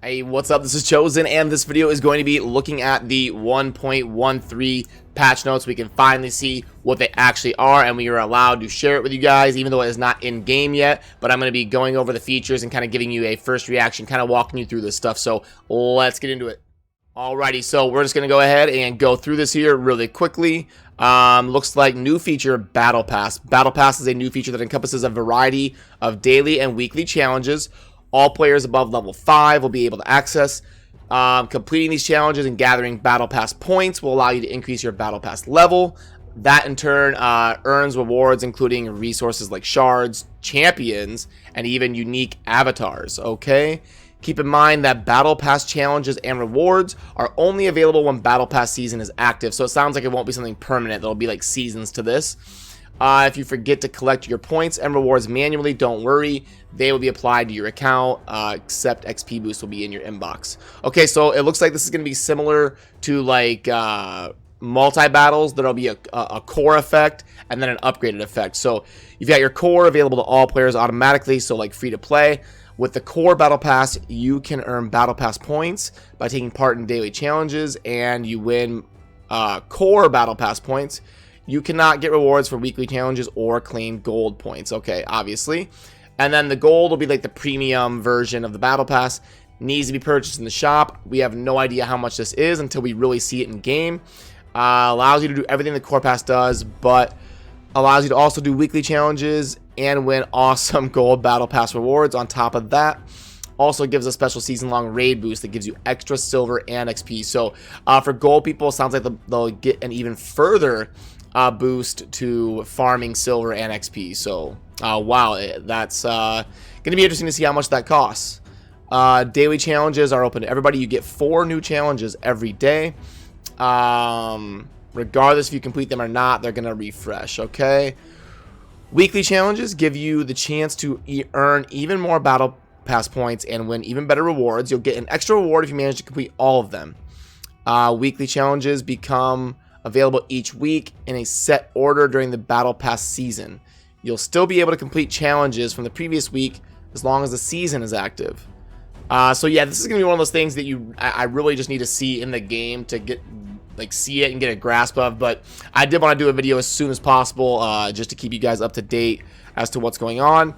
Hey, what's up? This is Chosen, and this video is going to be looking at the 1.13 patch notes. We can finally see what they actually are, and we are allowed to share it with you guys, even though it is not in game yet. But I'm going to be going over the features and kind of giving you a first reaction, kind of walking you through this stuff. So let's get into it. Alrighty, so we're just going to go ahead and go through this here really quickly. Looks like new feature, Battle Pass. Battle Pass is a new feature that encompasses a variety of daily and weekly challenges. All players above level 5 will be able to access. Completing these challenges and gathering Battle Pass points will allow you to increase your Battle Pass level. That in turn earns rewards including resources like shards, champions, and even unique avatars, okay? Keep in mind that Battle Pass challenges and rewards are only available when Battle Pass season is active, so it sounds like it won't be something permanent. There'll be like seasons to this. If you forget to collect your points and rewards manually, don't worry. They will be applied to your account, except XP boost will be in your inbox. Okay, so it looks like this is going to be similar to like multi-battles. There'll be a core effect and then an upgraded effect. So you've got your core available to all players automatically, so like free to play. With the core Battle Pass, you can earn Battle Pass points by taking part in daily challenges, and you win core Battle Pass points. You cannot get rewards for weekly challenges or claim gold points, okay, obviously. And then the gold will be like the premium version of the Battle Pass. Needs to be purchased in the shop. We have no idea how much this is until we really see it in game. Allows you to do everything the core pass does, but allows you to also do weekly challenges and win awesome gold Battle Pass rewards on top of that. Also gives a special season-long raid boost that gives you extra silver and XP. So for gold people, it sounds like they'll get an even further boost to farming silver and XP. So wow, that's gonna be interesting to see how much that costs. Daily challenges are open to everybody. You get 4 new challenges every day. Regardless if you complete them or not, they're gonna refresh, okay? Weekly challenges give you the chance to earn even more Battle Pass points and win even better rewards. You'll get an extra reward if you manage to complete all of them. Weekly challenges become available each week in a set order during the Battle Pass season. You'll still be able to complete challenges from the previous week as long as the season is active. So yeah, this is gonna be one of those things that I really just need to see in the game to get see it and get a grasp of. But I did want to do a video as soon as possible, just to keep you guys up to date as to what's going on.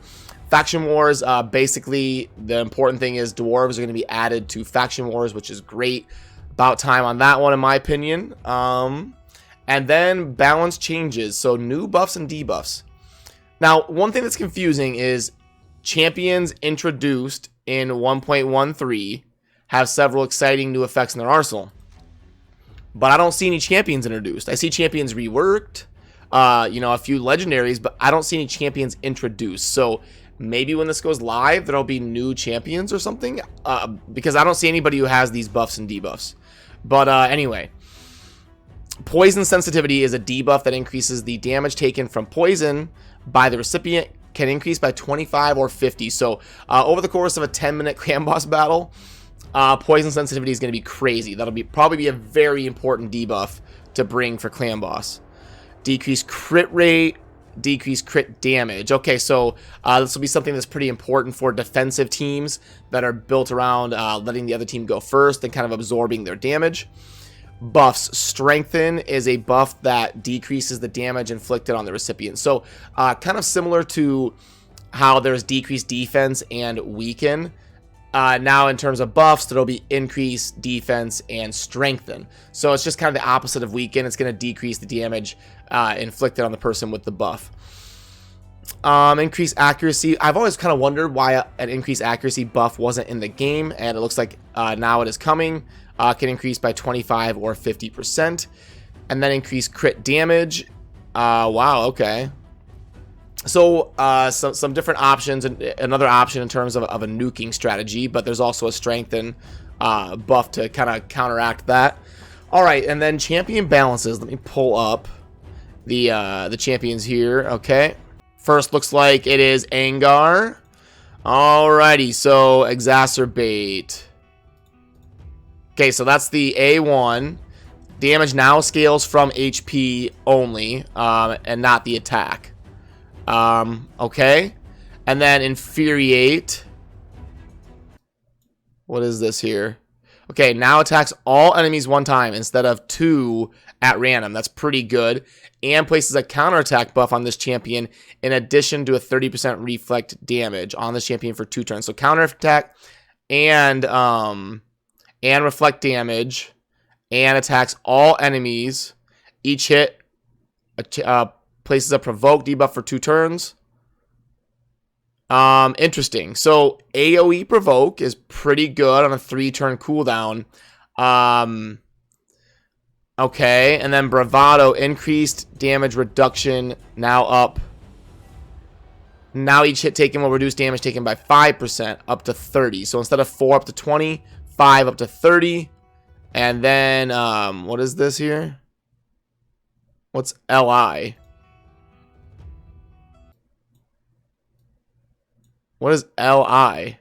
Faction Wars, basically the important thing is dwarves are going to be added to Faction Wars, which is great. About time on that one in my opinion. And then balance changes, so new buffs and debuffs. Now one thing that's confusing is champions introduced in 1.13 have several exciting new effects in their arsenal, but I don't see any champions introduced. I see champions reworked, you know, a few legendaries, but I don't see any champions introduced. So maybe when this goes live, there'll be new champions or something, because I don't see anybody who has these buffs and debuffs. But anyway, poison sensitivity is a debuff that increases the damage taken from poison by the recipient, can increase by 25 or 50. So over the course of a 10-minute clan boss battle, poison sensitivity is going to be crazy. That'll probably be a very important debuff to bring for clan boss. Decreased crit rate, decreased crit damage. Okay, so this will be something that's pretty important for defensive teams that are built around letting the other team go first and kind of absorbing their damage. Buffs. Strengthen is a buff that decreases the damage inflicted on the recipient. So kind of similar to how there's decreased defense and weaken. Now in terms of buffs, there'll be increased defense and strengthen. So it's just kind of the opposite of weaken. It's going to decrease the damage inflicted on the person with the buff. Increased accuracy. I've always kind of wondered why an increased accuracy buff wasn't in the game, and it looks like now it is coming. Can increase by 25 or 50%. And then increase crit damage. Wow, okay. So some different options, and another option in terms of a nuking strategy, but there's also a strengthen buff to kind of counteract that. All right, and then champion balances. Let me pull up the champions here. Okay, first looks like it is Angar. Alrighty, so exacerbate. Okay, so that's the A1. Damage now scales from HP only, and not the attack. Okay, and then infuriate. What is this here? Okay, now attacks all enemies one time instead of 2 at random. That's pretty good. And places a counterattack buff on this champion in addition to a 30% reflect damage on this champion for 2 turns. So counterattack and reflect damage and attacks all enemies. Each hit places a provoke debuff for 2 turns. Interesting. So AoE provoke is pretty good on a 3-turn cooldown. Okay, and then bravado, increased damage reduction, now up. Now each hit taken will reduce damage taken by 5% up to 30. So instead of 4 up to 20, 5 up to 30. And then what is this here? What's LI? What is LI?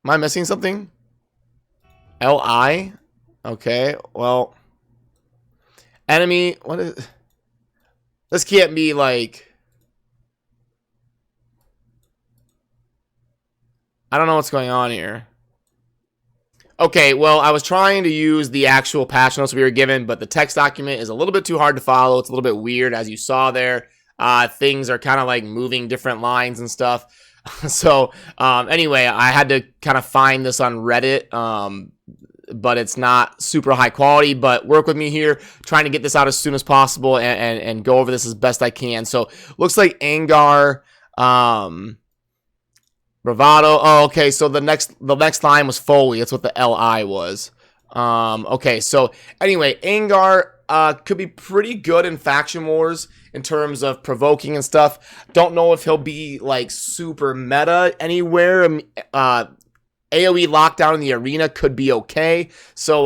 Am I missing something? LI? Okay, well. Enemy, what is... This can't be like... I don't know what's going on here. Okay, well, I was trying to use the actual patch notes we were given, but the text document is a little bit too hard to follow. It's a little bit weird, as you saw there. Things are kind of like moving different lines and stuff. So, anyway, I had to kind of find this on Reddit, but it's not super high quality. But work with me here, trying to get this out as soon as possible and go over this as best I can. So, looks like Angar, Bravado. Oh, okay. So the next line was Foley. That's what the LI was. Okay. So anyway, Angar could be pretty good in Faction Wars in terms of provoking and stuff. Don't know if he'll be like super meta anywhere. AoE lockdown in the arena could be okay. So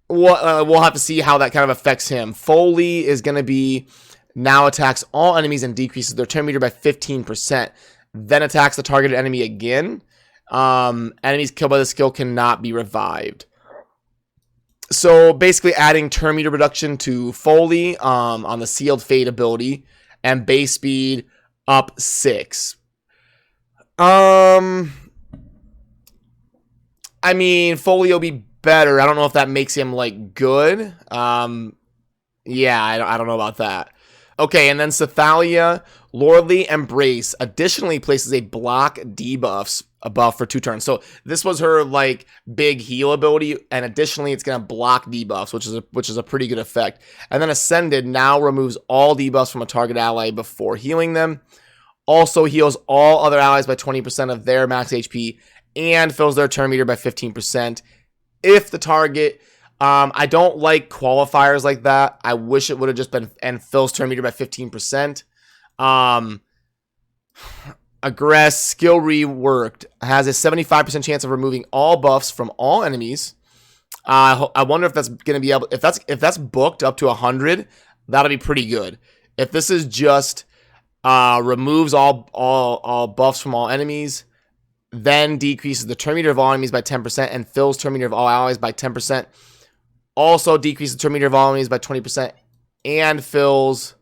we'll have to see how that kind of affects him. Foley is going to be now attacks all enemies and decreases their turn meter by 15%. Then attacks the targeted enemy again. Enemies killed by the skill cannot be revived. So basically adding turn meter reduction to Foley on the Sealed Fate ability and base speed up 6. I mean, Foley will be better. I don't know if that makes him like good. Yeah, I don't know about that. Okay, and then Cythalia, Lordly Embrace, additionally places a block debuff for 2 turns. So this was her like big heal ability, and additionally it's gonna block debuffs, which is a pretty good effect. And then Ascended now removes all debuffs from a target ally before healing them. Also heals all other allies by 20% of their max HP and fills their turn meter by 15%. If the target... I don't like qualifiers like that. I wish it would have just been and fills turn meter by 15%. Aggress skill reworked has a 75% chance of removing all buffs from all enemies. I wonder if that's gonna be able if that's booked up to 100, that'll be pretty good. If this is just removes all buffs from all enemies, then decreases the turn meter of all enemies by 10% and fills turn meter of all allies by 10%. Also decreases the turn meter of all enemies by 20% and fills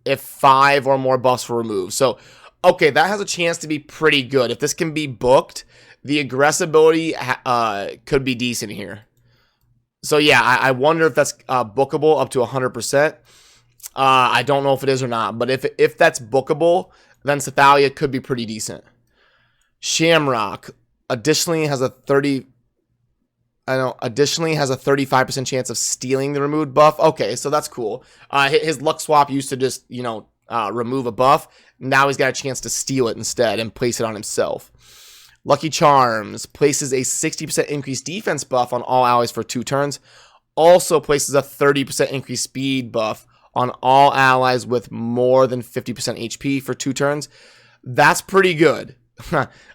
if 5 or more buffs were removed. So, okay, that has a chance to be pretty good. If this can be booked, the aggressibility could be decent here. So, yeah, I wonder if that's bookable up to 100%. I don't know if it is or not, but if that's bookable, then Cythalia could be pretty decent. Shamrock additionally has a 35% chance of stealing the removed buff. Okay, so that's cool. His luck swap used to just, remove a buff. Now he's got a chance to steal it instead and place it on himself. Lucky Charms places a 60% increased defense buff on all allies for 2 turns. Also places a 30% increased speed buff on all allies with more than 50% HP for 2 turns. That's pretty good.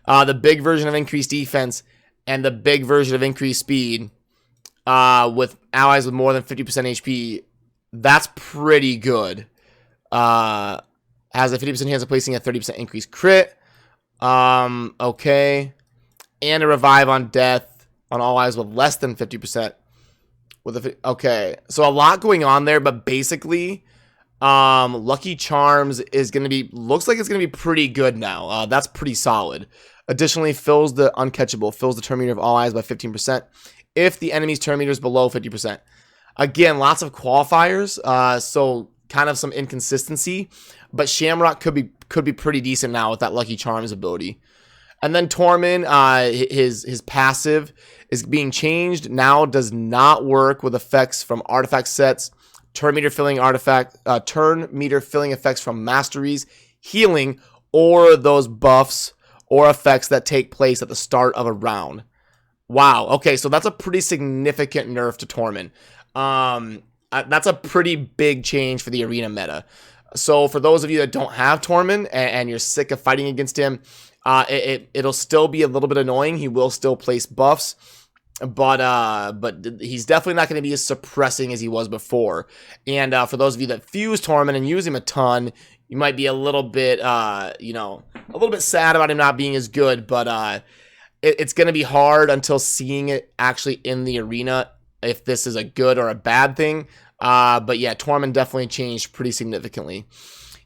The big version of increased defense and the big version of increased speed with allies with more than 50% HP, that's pretty good. Has a 50% chance of placing a 30% increased crit. Okay. And a revive on death on all allies with less than 50%. Okay. So a lot going on there, but basically, Lucky Charms is going to be, looks like it's going to be pretty good now. That's pretty solid. Additionally, fills the uncatchable, fills the turn meter of all eyes by 15% if the enemy's turn meter is below 50%. Again, lots of qualifiers, so kind of some inconsistency, but Shamrock could be pretty decent now with that Lucky Charms ability. And then Tormund, his passive is being changed. Now does not work with effects from artifact sets, turn meter filling effects from masteries, healing, or those buffs or effects that take place at the start of a round. Wow. Okay, so that's a pretty significant nerf to Tormund. That's a pretty big change for the arena meta. So for those of you that don't have Tormund and you're sick of fighting against him, it'll still be a little bit annoying. He will still place buffs, but he's definitely not going to be as suppressing as he was before. And for those of you that fuse Tormund and use him a ton, you might be a little bit, a little bit sad about him not being as good, but it's going to be hard until seeing it actually in the arena if this is a good or a bad thing. But yeah, Tormund definitely changed pretty significantly.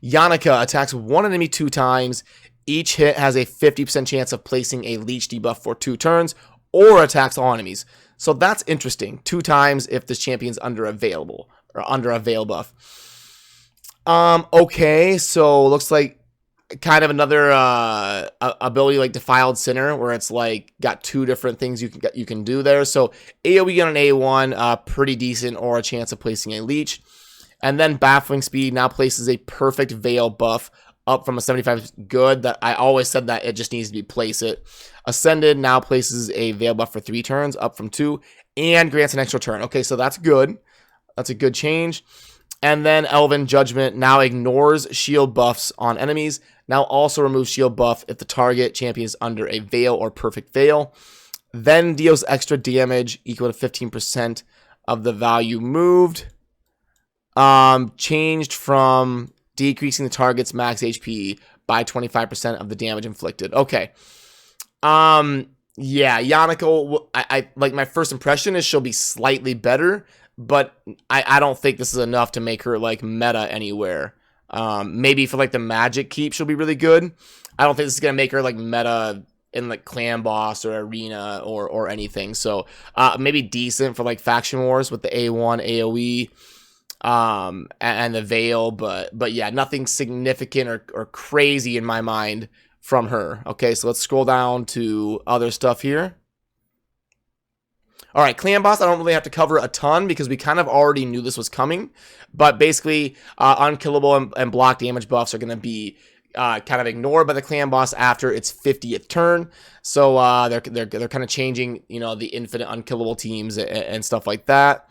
Yannicka attacks one enemy 2 times. Each hit has a 50% chance of placing a leech debuff for 2 turns, or attacks all enemies. So that's interesting. 2 times if this champion's under a veil buff. Okay, so looks like kind of another ability like Defiled Sinner, where it's like got 2 different things you can do there. So AoE on an A1, pretty decent, or a chance of placing a leech. And then Baffling Speed now places a perfect veil buff up from a 75 good. That I always said that it just needs to be place it. Ascended now places a veil buff for 3 turns, up from 2, and grants an extra turn. Okay, so that's good. That's a good change. And then Elven Judgment now ignores shield buffs on enemies. Now also removes shield buff if the target champion is under a veil or perfect veil. Then deals extra damage equal to 15% of the value moved. Changed from decreasing the target's max HP by 25% of the damage inflicted. Okay. Yeah, Yannicka, I like, my first impression is she'll be slightly better, but I don't think this is enough to make her like meta anywhere. Maybe for like the magic keep, she'll be really good. I don't think this is gonna make her like meta in like clan boss or arena or anything. So maybe decent for like faction wars with the A1 AoE and the veil, but yeah, nothing significant or crazy in my mind from her. Okay, so let's scroll down to other stuff here. All right, Clan Boss, I don't really have to cover a ton because we kind of already knew this was coming. But basically, unkillable and block damage buffs are going to be kind of ignored by the Clan Boss after its 50th turn. So they're kind of changing, the infinite unkillable teams and stuff like that.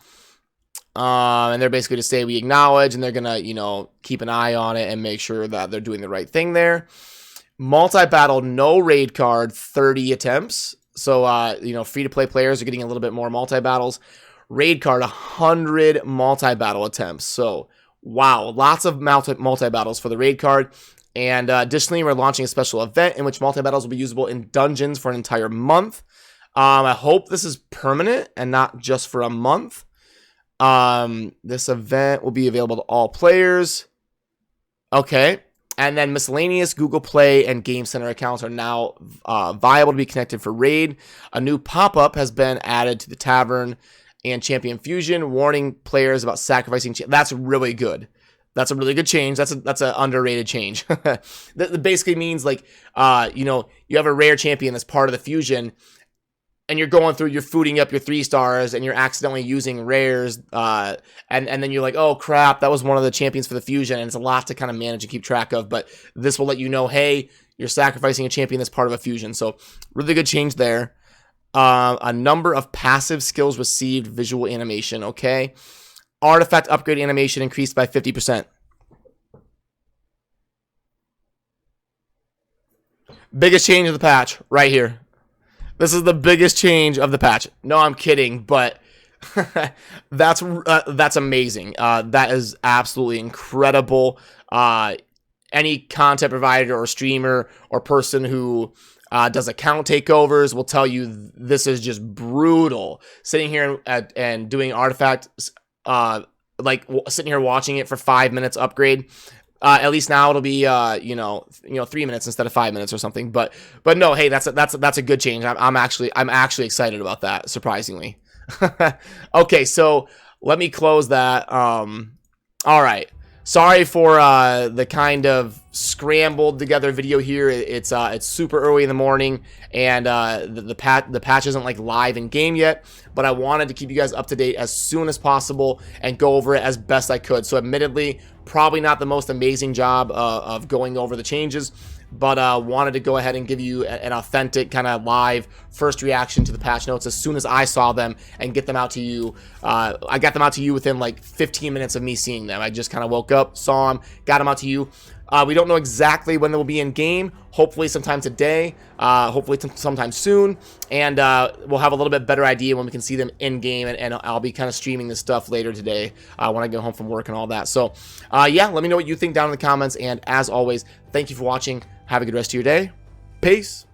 And they're basically to say we acknowledge, and they're going to, keep an eye on it and make sure that they're doing the right thing there. Multi-battle, no raid card, 30 attempts. So, free-to-play players are getting a little bit more multi-battles. Raid card, 100 multi-battle attempts. So, wow, lots of multi-battles for the raid card. And additionally, we're launching a special event in which multi-battles will be usable in dungeons for an entire month. I hope this is permanent and not just for a month. This event will be available to all players. Okay. And then miscellaneous Google Play and Game Center accounts are now viable to be connected for raid. A new pop-up has been added to the Tavern and Champion Fusion, warning players about sacrificing. That's really good. That's a really good change. That's an underrated change. That basically means like, you have a rare champion that's part of the fusion, and you're going through, you're fooding up your 3 stars, and you're accidentally using rares, and then you're like, oh crap, that was one of the champions for the fusion, and it's a lot to kind of manage and keep track of, but this will let you know, hey, you're sacrificing a champion that's part of a fusion. So really good change there. A number of passive skills received visual animation, okay. Artifact upgrade animation increased by 50%. Biggest change of the patch, right here. This is the biggest change of the patch. No, I'm kidding, but that's amazing. That is absolutely incredible. Any content provider or streamer or person who does account takeovers will tell you this is just brutal. Sitting here and doing artifact like sitting here watching it for 5 minutes upgrade. At least now it'll be 3 minutes instead of 5 minutes or something. But no, hey, that's a good change. I'm actually excited about that, surprisingly. Okay, so let me close that. All right. Sorry for the kind of scrambled together video here. It's super early in the morning, and the patch isn't like live in game yet. But I wanted to keep you guys up to date as soon as possible and go over it as best I could. So admittedly, probably not the most amazing job of going over the changes, but wanted to go ahead and give you an authentic kind of live first reaction to the patch notes as soon as I saw them and get them out to you. I got them out to you within like 15 minutes of me seeing them. I just kind of woke up, saw them, got them out to you. We don't know exactly when they will be in game. Hopefully sometime today, hopefully sometime soon, and we'll have a little bit better idea when we can see them in game, and I'll be kind of streaming this stuff later today when I get home from work and all that. So yeah, let me know what you think down in the comments, and as always, thank you for watching. Have a good rest of your day. Peace.